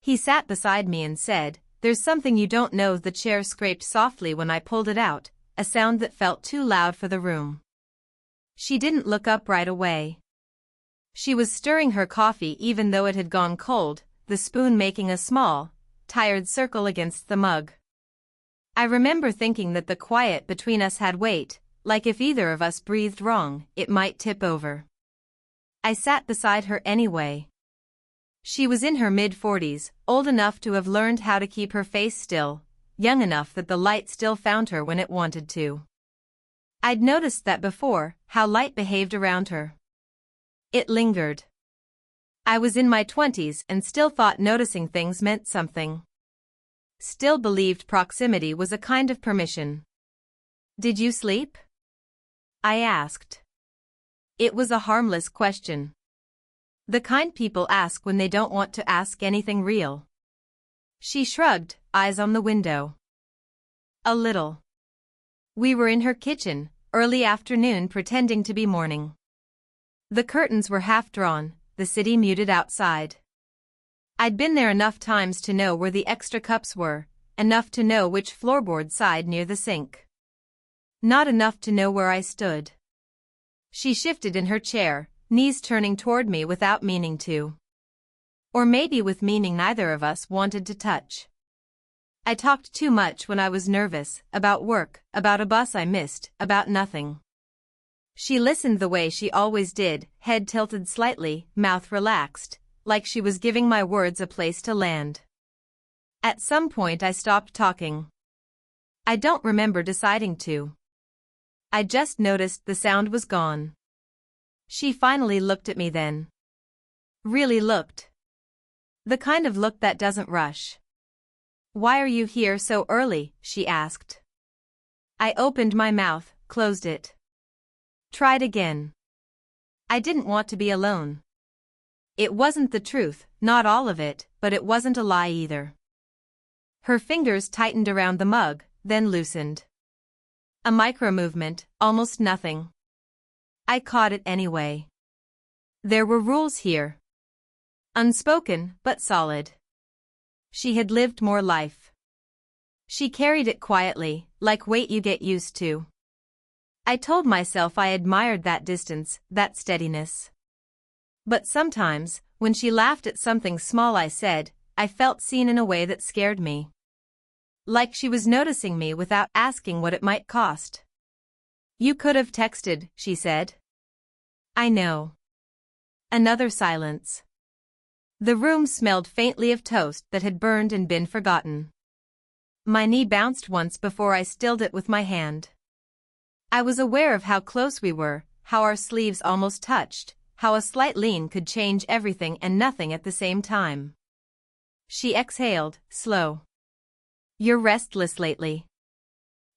He sat beside me and said, "There's something you don't know." The chair scraped softly when I pulled it out, a sound that felt too loud for the room. She didn't look up right away. She was stirring her coffee even though it had gone cold, the spoon making a small, tired circle against the mug. I remember thinking that the quiet between us had weight, like if either of us breathed wrong, it might tip over. I sat beside her anyway. She was in her mid-40s, old enough to have learned how to keep her face still, young enough that the light still found her when it wanted to. I'd noticed that before, how light behaved around her. It lingered. I was in my 20s and still thought noticing things meant something. Still believed proximity was a kind of permission. "Did you sleep?" I asked. It was a harmless question. The kind people ask when they don't want to ask anything real. She shrugged, eyes on the window. A little. We were in her kitchen, early afternoon, pretending to be morning. The curtains were half drawn, the city muted outside. I'd been there enough times to know where the extra cups were, enough to know which floorboard side near the sink. Not enough to know where I stood. She shifted in her chair, knees turning toward me without meaning to. Or maybe with meaning neither of us wanted to touch. I talked too much when I was nervous, about work, about a bus I missed, about nothing. She listened the way she always did, head tilted slightly, mouth relaxed, like she was giving my words a place to land. At some point I stopped talking. I don't remember deciding to. I just noticed the sound was gone. She finally looked at me then. Really looked. The kind of look that doesn't rush. "Why are you here so early?" she asked. I opened my mouth, closed it. Tried again. I didn't want to be alone. It wasn't the truth, not all of it, but it wasn't a lie either. Her fingers tightened around the mug, then loosened. A micro-movement, almost nothing. I caught it anyway. There were rules here. Unspoken, but solid. She had lived more life. She carried it quietly, like weight you get used to. I told myself I admired that distance, that steadiness. But sometimes, when she laughed at something small I said, I felt seen in a way that scared me. Like she was noticing me without asking what it might cost. "You could have texted," she said. I know. Another silence. The room smelled faintly of toast that had burned and been forgotten. My knee bounced once before I stilled it with my hand. I was aware of how close we were, how our sleeves almost touched, how a slight lean could change everything and nothing at the same time. She exhaled, slow. "You're restless lately."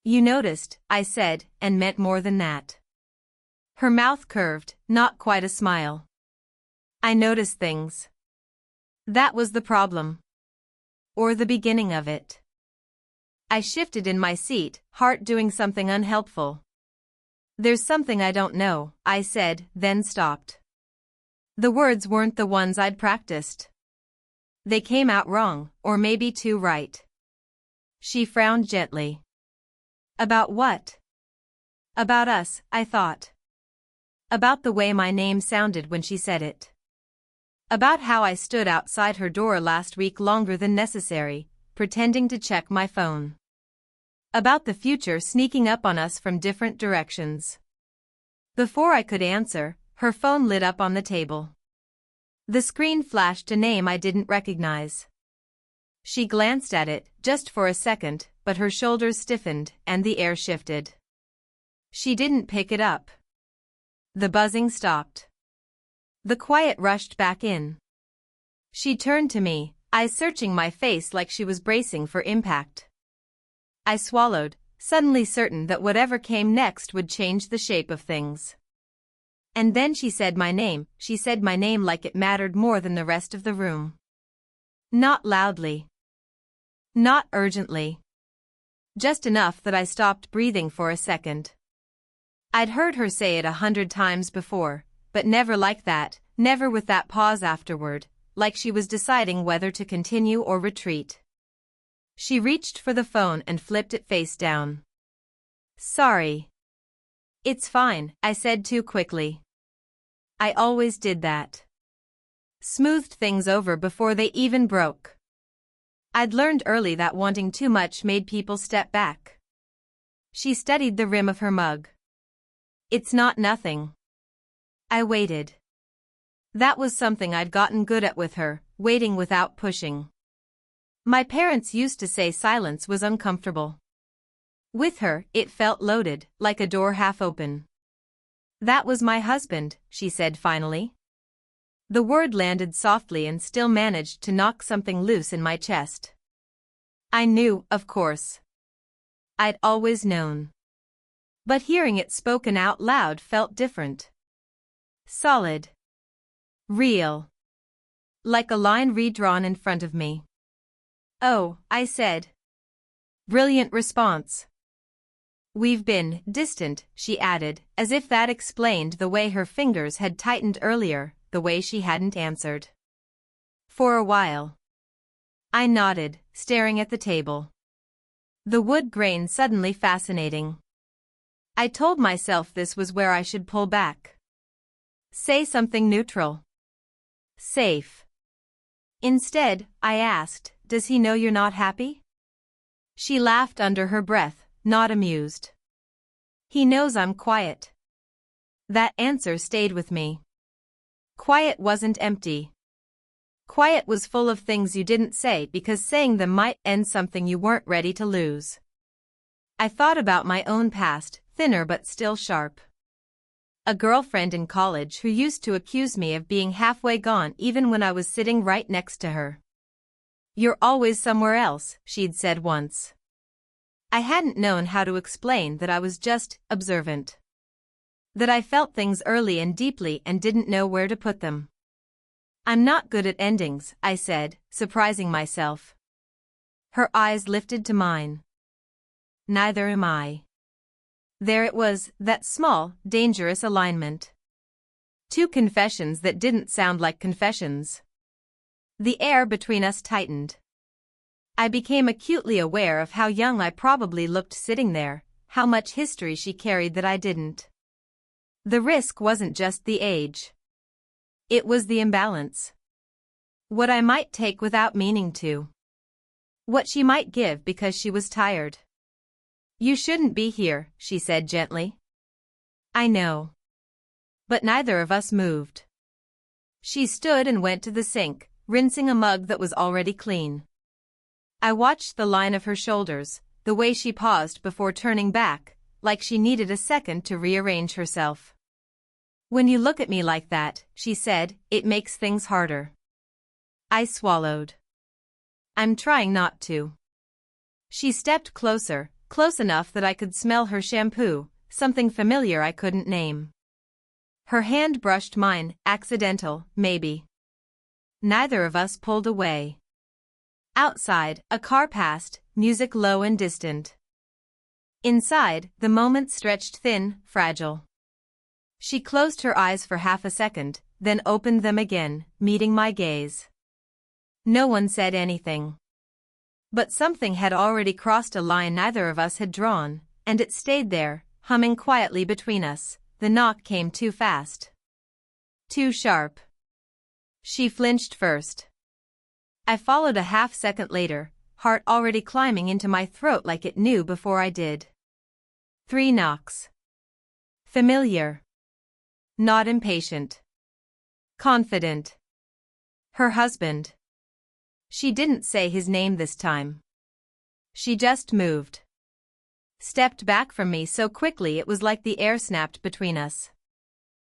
"You noticed," I said, and meant more than that. Her mouth curved, not quite a smile. "I notice things." That was the problem. Or the beginning of it. I shifted in my seat, heart doing something unhelpful. "There's something I don't know," I said, then stopped. The words weren't the ones I'd practiced. They came out wrong, or maybe too right. She frowned gently. "About what?" "About us," I thought. About the way my name sounded when she said it. About how I stood outside her door last week longer than necessary, pretending to check my phone. About the future sneaking up on us from different directions. Before I could answer, her phone lit up on the table. The screen flashed a name I didn't recognize. She glanced at it, just for a second, but her shoulders stiffened and the air shifted. She didn't pick it up. The buzzing stopped. The quiet rushed back in. She turned to me, eyes searching my face like she was bracing for impact. I swallowed, suddenly certain that whatever came next would change the shape of things. And then she said my name like it mattered more than the rest of the room. Not loudly. Not urgently. Just enough that I stopped breathing for a second. I'd heard her say it 100 times before, but never like that, never with that pause afterward, like she was deciding whether to continue or retreat. She reached for the phone and flipped it face down. "Sorry." "It's fine," I said too quickly. I always did that. Smoothed things over before they even broke. I'd learned early that wanting too much made people step back. She studied the rim of her mug. "It's not nothing." I waited. That was something I'd gotten good at with her, waiting without pushing. My parents used to say silence was uncomfortable. With her, it felt loaded, like a door half open. "That was my husband," she said finally. The word landed softly and still managed to knock something loose in my chest. I knew, of course. I'd always known. But hearing it spoken out loud felt different. Solid. Real. Like a line redrawn in front of me. "Oh," I said. "Brilliant response." "We've been distant," she added, as if that explained the way her fingers had tightened earlier, the way she hadn't answered. "For a while." I nodded, staring at the table. The wood grain suddenly fascinating. I told myself this was where I should pull back. Say something neutral. Safe. Instead, I asked, "Does he know you're not happy?" She laughed under her breath, not amused. "He knows I'm quiet." That answer stayed with me. Quiet wasn't empty. Quiet was full of things you didn't say because saying them might end something you weren't ready to lose. I thought about my own past, thinner but still sharp. A girlfriend in college who used to accuse me of being halfway gone even when I was sitting right next to her. "You're always somewhere else," she'd said once. I hadn't known how to explain that I was just observant. That I felt things early and deeply and didn't know where to put them. "I'm not good at endings," I said, surprising myself. Her eyes lifted to mine. "Neither am I." There it was, that small, dangerous alignment. Two confessions that didn't sound like confessions. The air between us tightened. I became acutely aware of how young I probably looked sitting there, how much history she carried that I didn't. The risk wasn't just the age. It was the imbalance. What I might take without meaning to. What she might give because she was tired. "You shouldn't be here," she said gently. "I know." But neither of us moved. She stood and went to the sink, rinsing a mug that was already clean. I watched the line of her shoulders, the way she paused before turning back, like she needed a second to rearrange herself. "When you look at me like that," she said, "it makes things harder." I swallowed. "I'm trying not to." She stepped closer, close enough that I could smell her shampoo, something familiar I couldn't name. Her hand brushed mine, accidental, maybe. Neither of us pulled away. Outside, a car passed, music low and distant. Inside, the moment stretched thin, fragile. She closed her eyes for half a second, then opened them again, meeting my gaze. No one said anything. But something had already crossed a line neither of us had drawn, and it stayed there, humming quietly between us. The knock came too fast. Too sharp. She flinched first. I followed a half second later, heart already climbing into my throat like it knew before I did. 3 knocks. Familiar. Not impatient. Confident. Her husband. She didn't say his name this time. She just moved. Stepped back from me so quickly it was like the air snapped between us.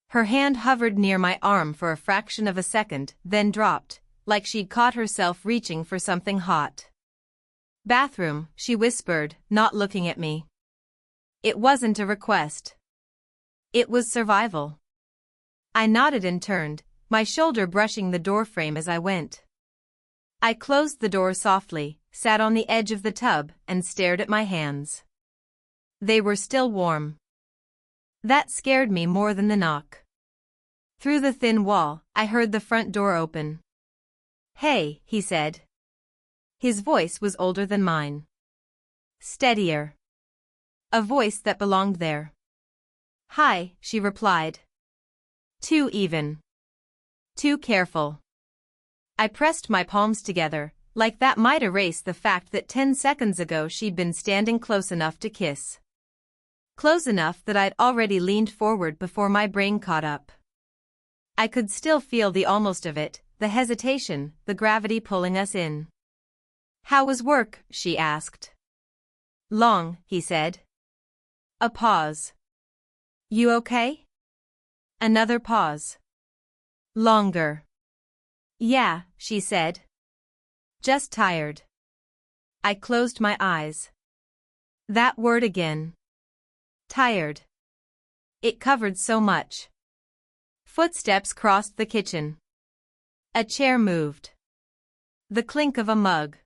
Her hand hovered near my arm for a fraction of a second, then dropped, like she'd caught herself reaching for something hot. "Bathroom," she whispered, not looking at me. It wasn't a request. It was survival. I nodded and turned, my shoulder brushing the doorframe as I went. I closed the door softly, sat on the edge of the tub, and stared at my hands. They were still warm. That scared me more than the knock. Through the thin wall, I heard the front door open. Hey, he said. His voice was older than mine. Steadier. A voice that belonged there. Hi, she replied. Too even. Too careful. I pressed my palms together, like that might erase the fact that 10 seconds ago she'd been standing close enough to kiss. Close enough that I'd already leaned forward before my brain caught up. I could still feel the almost of it, the hesitation, the gravity pulling us in. How was work? She asked. Long, he said. A pause. You okay? Another pause. Longer. Yeah, she said. Just tired. I closed my eyes. That word again. Tired. It covered so much. Footsteps crossed the kitchen. A chair moved. The clink of a mug.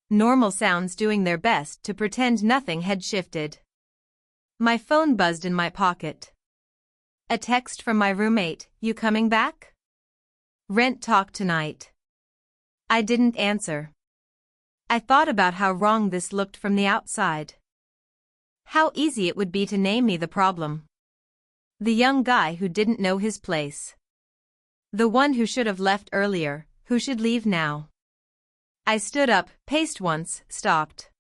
Normal sounds doing their best to pretend nothing had shifted. My phone buzzed in my pocket. A text from my roommate, you coming back? Rent talk tonight. I didn't answer. I thought about how wrong this looked from the outside. How easy it would be to name me the problem. The young guy who didn't know his place. The one who should have left earlier, who should leave now. I stood up, paced once, stopped.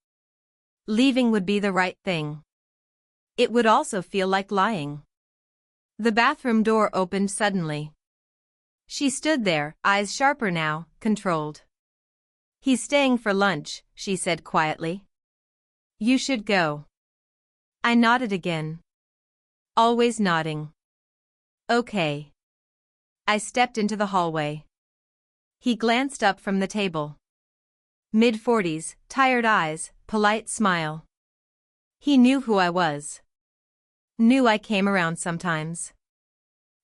Leaving would be the right thing. It would also feel like lying. The bathroom door opened suddenly. She stood there, eyes sharper now, controlled. He's staying for lunch, she said quietly. You should go. I nodded again. Always nodding. Okay. I stepped into the hallway. He glanced up from the table. Mid-40s, tired eyes, polite smile. He knew who I was. Knew I came around sometimes.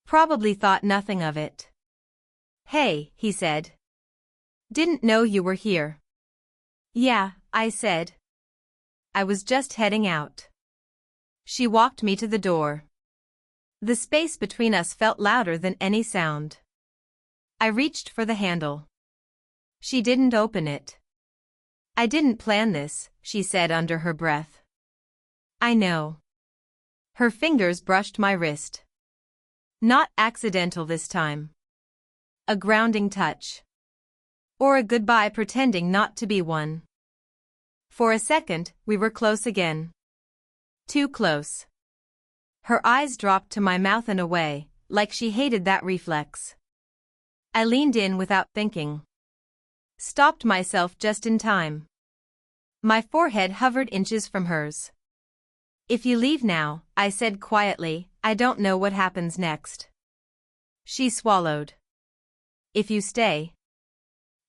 Probably thought nothing of it. Hey, he said. Didn't know you were here. Yeah, I said. I was just heading out. She walked me to the door. The space between us felt louder than any sound. I reached for the handle. She didn't open it. I didn't plan this, she said under her breath. I know. Her fingers brushed my wrist. Not accidental this time. A grounding touch. Or a goodbye pretending not to be one. For a second, we were close again. Too close. Her eyes dropped to my mouth and away, like she hated that reflex. I leaned in without thinking. Stopped myself just in time. My forehead hovered inches from hers. If you leave now, I said quietly, I don't know what happens next. She swallowed. If you stay,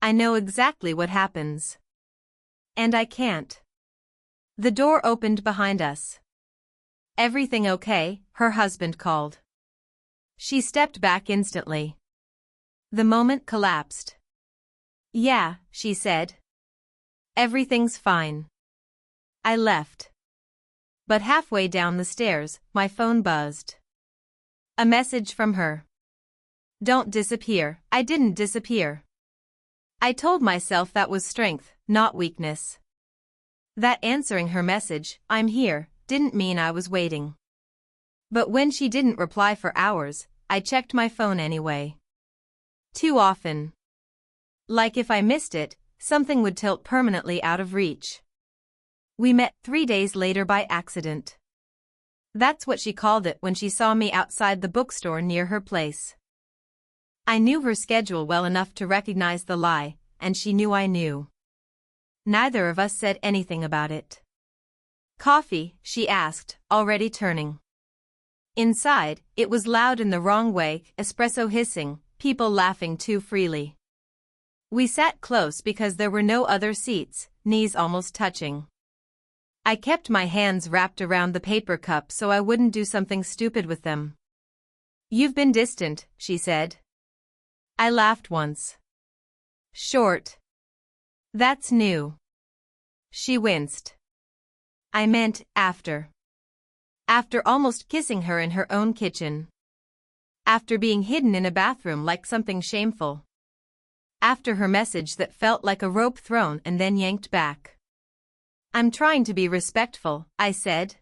I know exactly what happens. And I can't. The door opened behind us. Everything okay? Her husband called. She stepped back instantly. The moment collapsed. Yeah, she said. Everything's fine. I left. But halfway down the stairs, my phone buzzed. A message from her. Don't disappear. I didn't disappear. I told myself that was strength, not weakness. That answering her message, I'm here, didn't mean I was waiting. But when she didn't reply for hours, I checked my phone anyway. Too often. Like if I missed it, something would tilt permanently out of reach. We met 3 days later by accident. That's what she called it when she saw me outside the bookstore near her place. I knew her schedule well enough to recognize the lie, and she knew I knew. Neither of us said anything about it. Coffee, she asked, already turning. Inside, it was loud in the wrong way, espresso hissing, people laughing too freely. We sat close because there were no other seats, knees almost touching. I kept my hands wrapped around the paper cup so I wouldn't do something stupid with them. You've been distant, she said. I laughed once. Short. That's new. She winced. I meant, after. After almost kissing her in her own kitchen. After being hidden in a bathroom like something shameful. after her message that felt like a rope thrown and then yanked back. I'm trying to be respectful, I said.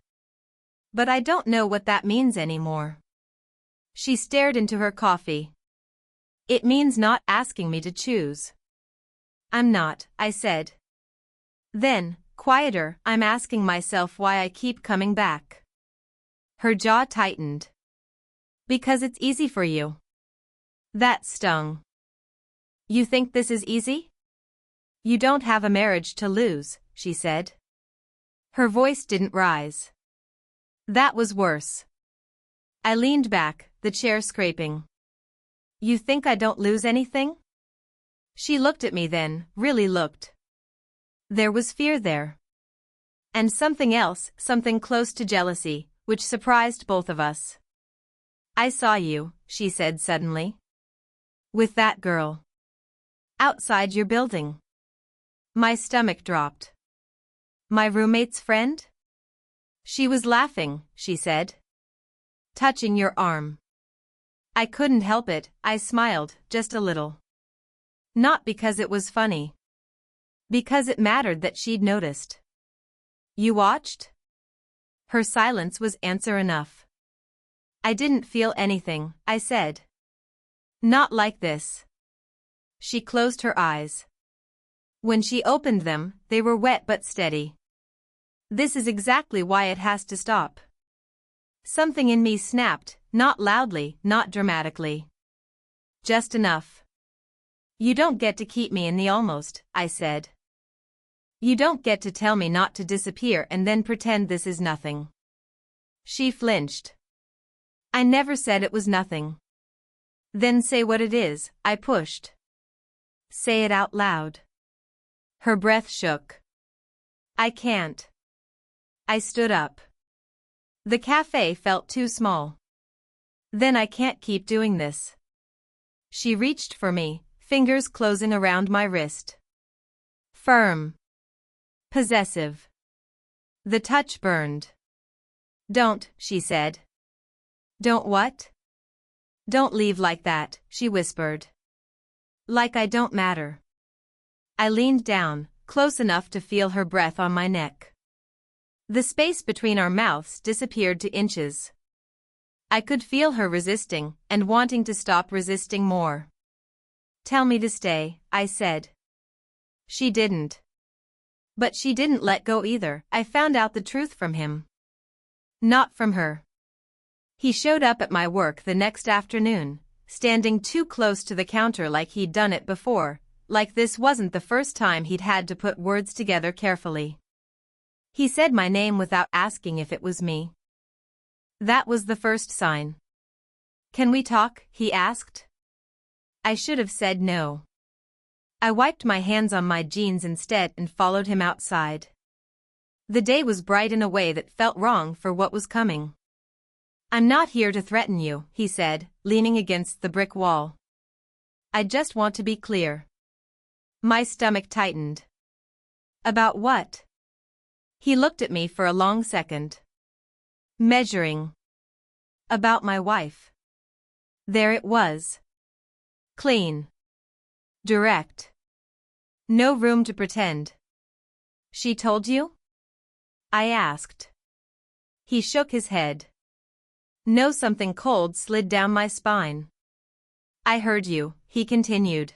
But I don't know what that means anymore. She stared into her coffee. It means not asking me to choose. I'm not, I said. Then, quieter, I'm asking myself why I keep coming back. Her jaw tightened. Because it's easy for you. That stung. You think this is easy? You don't have a marriage to lose, she said. Her voice didn't rise. That was worse. I leaned back, the chair scraping. You think I don't lose anything? She looked at me then, really looked. There was fear there. And something else, something close to jealousy, which surprised both of us. I saw you, she said suddenly. With that girl. Outside your building. My stomach dropped. My roommate's friend? She was laughing, she said. Touching your arm. I couldn't help it, I smiled, just a little. Not because it was funny. Because it mattered that she'd noticed. You watched? Her silence was answer enough. I didn't feel anything, I said. Not like this. She closed her eyes. When she opened them, they were wet but steady. This is exactly why it has to stop. Something in me snapped, not loudly, not dramatically. Just enough. You don't get to keep me in the almost, I said. You don't get to tell me not to disappear and then pretend this is nothing. She flinched. I never said it was nothing. Then say what it is, I pushed. Say it out loud. Her breath shook. I can't. I stood up. The cafe felt too small. Then I can't keep doing this. She reached for me, fingers closing around my wrist. Firm. Possessive. The touch burned. Don't, she said. Don't what? Don't leave like that, she whispered. Like I don't matter. I leaned down, close enough to feel her breath on my neck. The space between our mouths disappeared to inches. I could feel her resisting and wanting to stop resisting more. Tell me to stay, I said. She didn't. But she didn't let go either. I found out the truth from him. Not from her. He showed up at my work the next afternoon, standing too close to the counter like he'd done it before, like this wasn't the first time he'd had to put words together carefully. He said my name without asking if it was me. That was the first sign. Can we talk? He asked. I should have said no. I wiped my hands on my jeans instead and followed him outside. The day was bright in a way that felt wrong for what was coming. I'm not here to threaten you, he said, leaning against the brick wall. I just want to be clear. My stomach tightened. About what? He looked at me for a long second. Measuring. About my wife. There it was. Clean. Direct. No room to pretend. She told you? I asked. He shook his head. No, something cold slid down my spine. I heard you, he continued.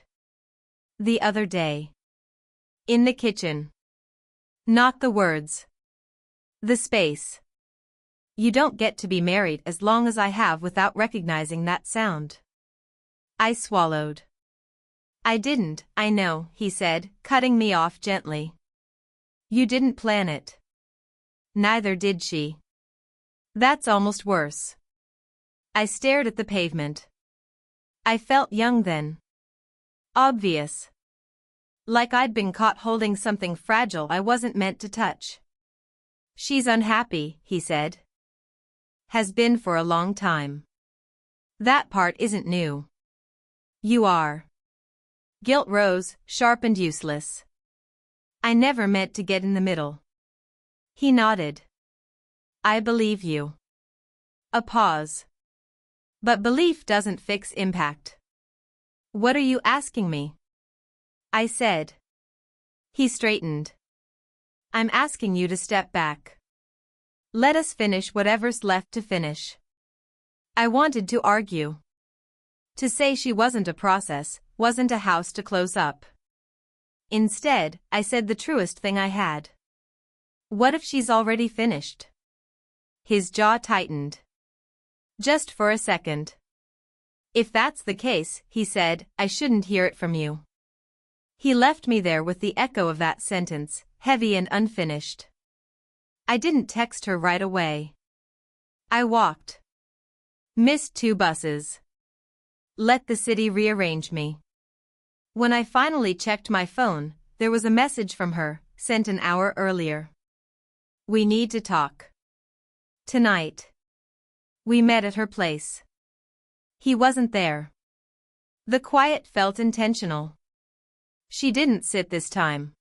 The other day. In the kitchen. Not the words. The space. You don't get to be married as long as I have without recognizing that sound. I swallowed. I didn't, I know, he said, cutting me off gently. You didn't plan it. Neither did she. That's almost worse. I stared at the pavement. I felt young then. Obvious. Like I'd been caught holding something fragile I wasn't meant to touch. She's unhappy, he said. Has been for a long time. That part isn't new. You are. Guilt rose, sharp and useless. I never meant to get in the middle. He nodded. I believe you. A pause. But belief doesn't fix impact. What are you asking me? I said. He straightened. I'm asking you to step back. Let us finish whatever's left to finish. I wanted to argue. To say she wasn't a process, wasn't a house to close up. Instead, I said the truest thing I had. What if she's already finished? His jaw tightened. Just for a second. If that's the case, he said, I shouldn't hear it from you. He left me there with the echo of that sentence, heavy and unfinished. I didn't text her right away. I walked. Missed 2 buses. Let the city rearrange me. When I finally checked my phone, there was a message from her, sent an hour earlier. We need to talk. Tonight. We met at her place. He wasn't there. The quiet felt intentional. She didn't sit this time.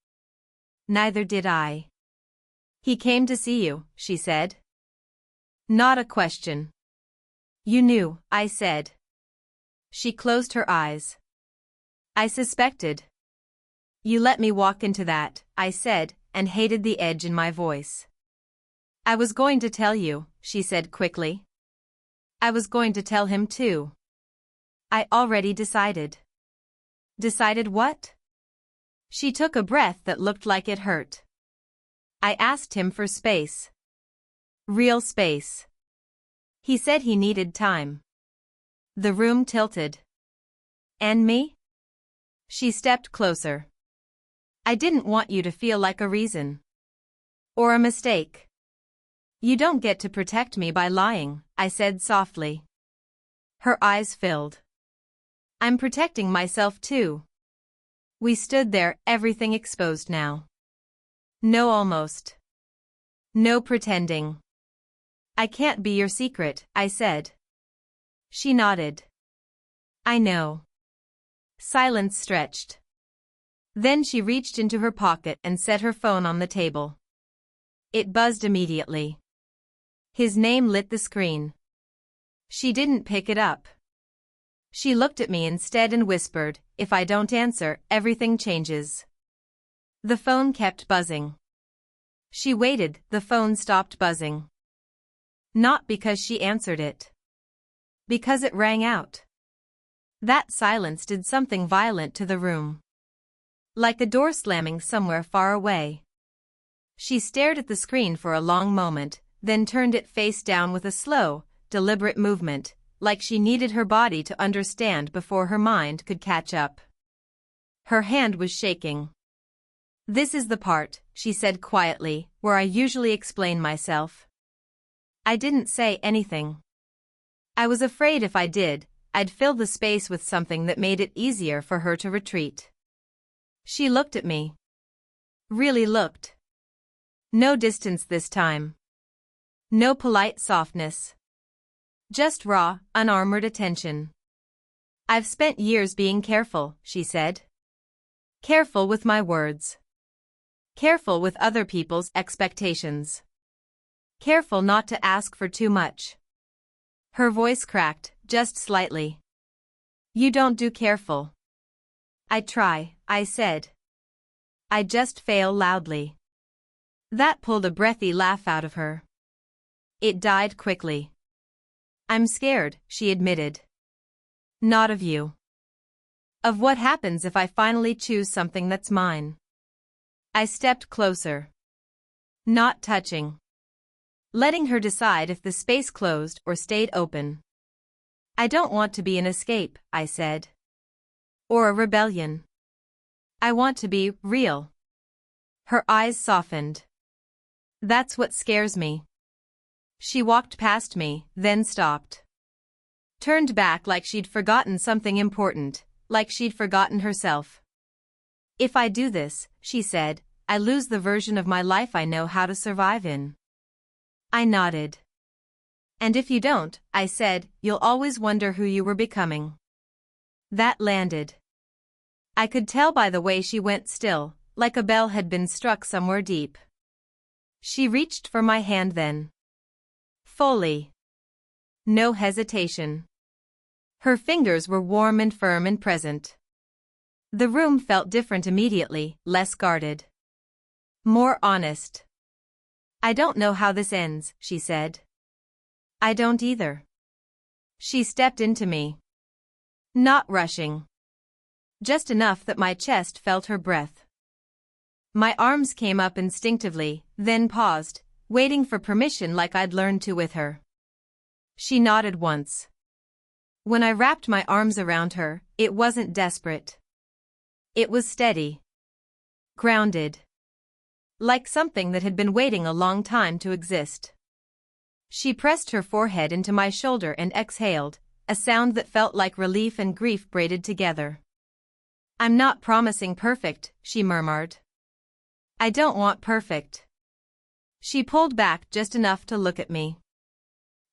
Neither did I. He came to see you, she said. Not a question. You knew, I said. She closed her eyes. I suspected. You let me walk into that, I said, and hated the edge in my voice. I was going to tell you, she said quickly. I was going to tell him too. I already decided. Decided what? She took a breath that looked like it hurt. I asked him for space. Real space. He said he needed time. The room tilted. And me? She stepped closer. I didn't want you to feel like a reason. Or a mistake. You don't get to protect me by lying, I said softly. Her eyes filled. I'm protecting myself too. We stood there, everything exposed now. No almost. No pretending. I can't be your secret, I said. She nodded. I know. Silence stretched. Then she reached into her pocket and set her phone on the table. It buzzed immediately. His name lit the screen. She didn't pick it up. She looked at me instead and whispered, if I don't answer, everything changes. The phone kept buzzing. She waited, the phone stopped buzzing. Not because she answered it. Because it rang out. That silence did something violent to the room. Like a door slamming somewhere far away. She stared at the screen for a long moment, then turned it face down with a slow, deliberate movement, like she needed her body to understand before her mind could catch up. Her hand was shaking. This is the part, she said quietly, where I usually explain myself. I didn't say anything. I was afraid if I did, I'd fill the space with something that made it easier for her to retreat. She looked at me. Really looked. No distance this time. No polite softness. Just raw, unarmored attention. I've spent years being careful, she said. Careful with my words. Careful with other people's expectations. Careful not to ask for too much. Her voice cracked, just slightly. You don't do careful. I try, I said. I just fail loudly. That pulled a breathy laugh out of her. It died quickly. I'm scared, she admitted. Not of you. Of what happens if I finally choose something that's mine. I stepped closer. Not touching. Letting her decide if the space closed or stayed open. I don't want to be an escape, I said. Or a rebellion. I want to be real. Her eyes softened. That's what scares me. She walked past me, then stopped. Turned back like she'd forgotten something important, like she'd forgotten herself. If I do this, she said, I lose the version of my life I know how to survive in. I nodded. And if you don't, I said, you'll always wonder who you were becoming. That landed. I could tell by the way she went still, like a bell had been struck somewhere deep. She reached for my hand then. Fully. No hesitation. Her fingers were warm and firm and present. The room felt different immediately, less guarded. More honest. "I don't know how this ends," she said. "I don't either." She stepped into me. Not rushing. Just enough that my chest felt her breath. My arms came up instinctively, then paused, waiting for permission like I'd learned to with her. She nodded once. When I wrapped my arms around her, it wasn't desperate. It was steady. Grounded. Like something that had been waiting a long time to exist. She pressed her forehead into my shoulder and exhaled, a sound that felt like relief and grief braided together. "I'm not promising perfect," she murmured. "I don't want perfect." She pulled back just enough to look at me.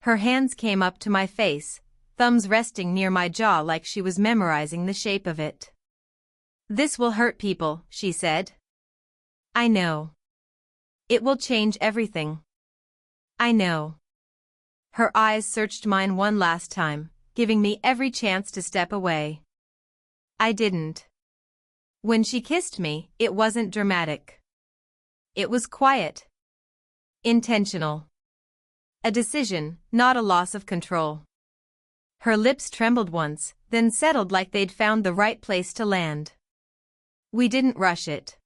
Her hands came up to my face, thumbs resting near my jaw like she was memorizing the shape of it. "This will hurt people," she said. "I know. It will change everything. I know." Her eyes searched mine one last time, giving me every chance to step away. I didn't. When she kissed me, it wasn't dramatic. It was quiet. Intentional. A decision, not a loss of control. Her lips trembled once, then settled like they'd found the right place to land. We didn't rush it.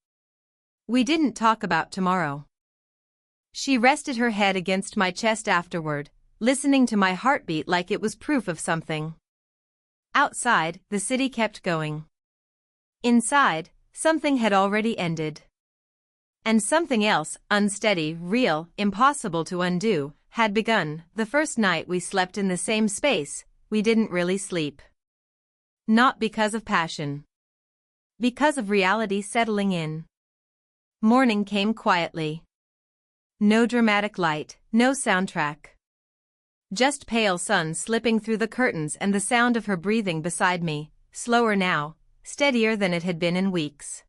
We didn't talk about tomorrow. She rested her head against my chest afterward, listening to my heartbeat like it was proof of something. Outside, the city kept going. Inside, something had already ended. And something else, unsteady, real, impossible to undo, had begun. The first night we slept in the same space, we didn't really sleep. Not because of passion. Because of reality settling in. Morning came quietly. No dramatic light, no soundtrack. Just pale sun slipping through the curtains and the sound of her breathing beside me, slower now, steadier than it had been in weeks.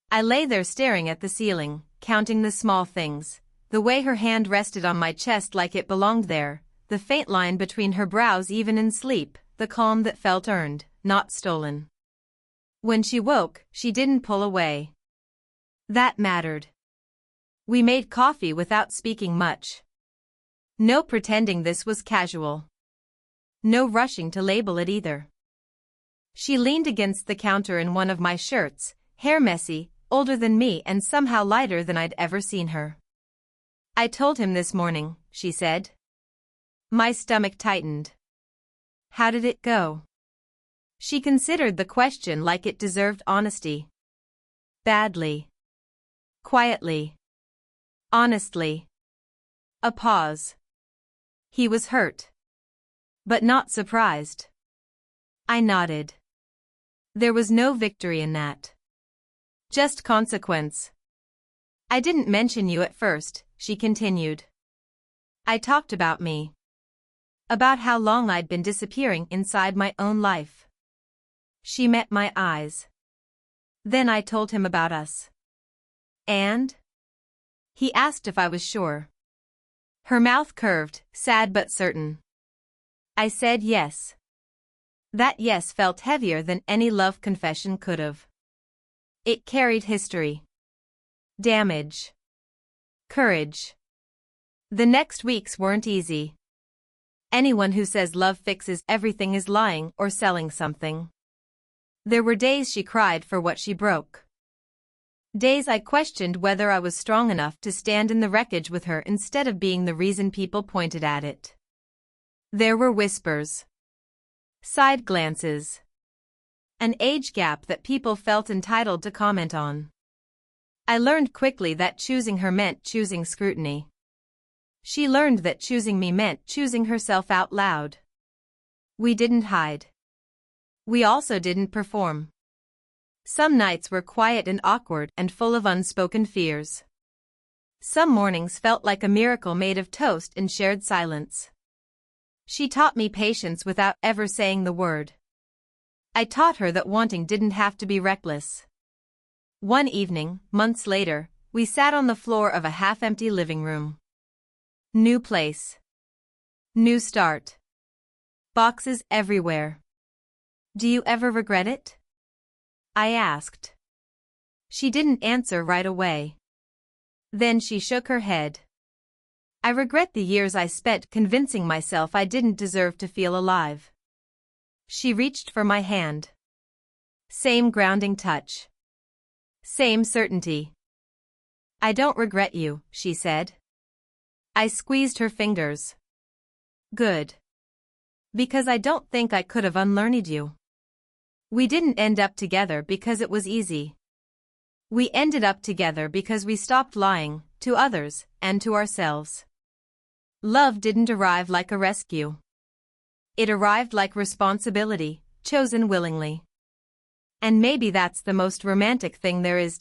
I lay there staring at the ceiling, counting the small things, the way her hand rested on my chest like it belonged there, the faint line between her brows even in sleep, the calm that felt earned, not stolen. When she woke, she didn't pull away. That mattered. We made coffee without speaking much. No pretending this was casual. No rushing to label it either. She leaned against the counter in one of my shirts, hair messy, older than me and somehow lighter than I'd ever seen her. "I told him this morning," she said. My stomach tightened. "How did it go?" She considered the question like it deserved honesty. "Badly." Quietly. Honestly. A pause. He was hurt. But not surprised. I nodded. There was no victory in that. Just consequence. "I didn't mention you at first," she continued. "I talked about me. About how long I'd been disappearing inside my own life." She met my eyes. Then I told him about us. "And?" He asked if I was sure. Her mouth curved, sad but certain. I said yes. That yes felt heavier than any love confession could have. It carried history. Damage. Courage. The next weeks weren't easy. Anyone who says love fixes everything is lying or selling something. There were days she cried for what she broke. Days I questioned whether I was strong enough to stand in the wreckage with her instead of being the reason people pointed at it. There were whispers. Side glances. An age gap that people felt entitled to comment on. I learned quickly that choosing her meant choosing scrutiny. She learned that choosing me meant choosing herself out loud. We didn't hide. We also didn't perform. Some nights were quiet and awkward and full of unspoken fears. Some mornings felt like a miracle made of toast and shared silence. She taught me patience without ever saying the word. I taught her that wanting didn't have to be reckless. One evening, months later, we sat on the floor of a half-empty living room. New place. New start. Boxes everywhere. "Do you ever regret it?" I asked. She didn't answer right away. Then she shook her head. I regret the years I spent convincing myself I didn't deserve to feel alive. She reached for my hand. Same grounding touch. Same certainty. I don't regret you, she said. I squeezed her fingers. Good. Because I don't think I could have unlearned you. We didn't end up together because it was easy. We ended up together because we stopped lying, to others, and to ourselves. Love didn't arrive like a rescue. It arrived like responsibility, chosen willingly. And maybe that's the most romantic thing there is.